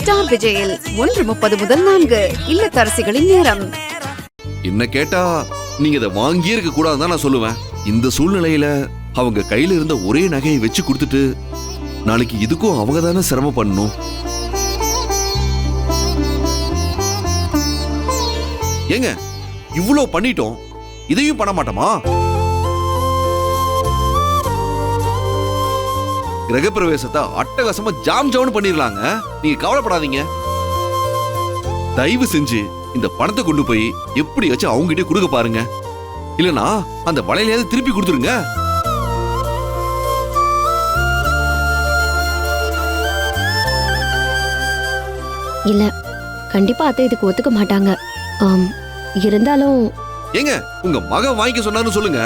Star விஜயில் 1:30 முதல் 4 இல்லத்தரசிகளின் நேரம். என்ன கேட்டா நீங்க இதை வாங்கியே இருக்க கூடாதுதான் நான் சொல்லுவேன். இந்த சூழ்நிலையில அவங்க கையில இருந்த ஒரே நகையை வச்சு கொடுத்துட்டு நாளைக்கு இதுக்கும் அவங்க தானே சிரமம் பண்ணணும். ஏங்க இவ்வளோ பண்ணிட்டோம், இதையும் பண்ண மாட்டோமா? கிரகப்பிரவேசத்தை அட்டகாசமா ஜாம் ஜாம்னு பண்ணிடலாங்க. நீங்க கவலைப்படாதீங்க. தயவு செஞ்சு இந்த பணத்தை கொண்டு போய் எப்படியாச்சும் அவங்க கிட்ட கொடுக்க பாருங்க. இல்லனா அந்த வளையலையாவது திருப்பி கொடுத்துருங்க. இல்ல, கண்டிப்பா அத்தை இதுக்கு ஒத்துக்க மாட்டாங்க. இருந்தாலும் ஏங்க உங்க மகன் வாங்கிக்க சொன்னான்னு சொல்லுங்க.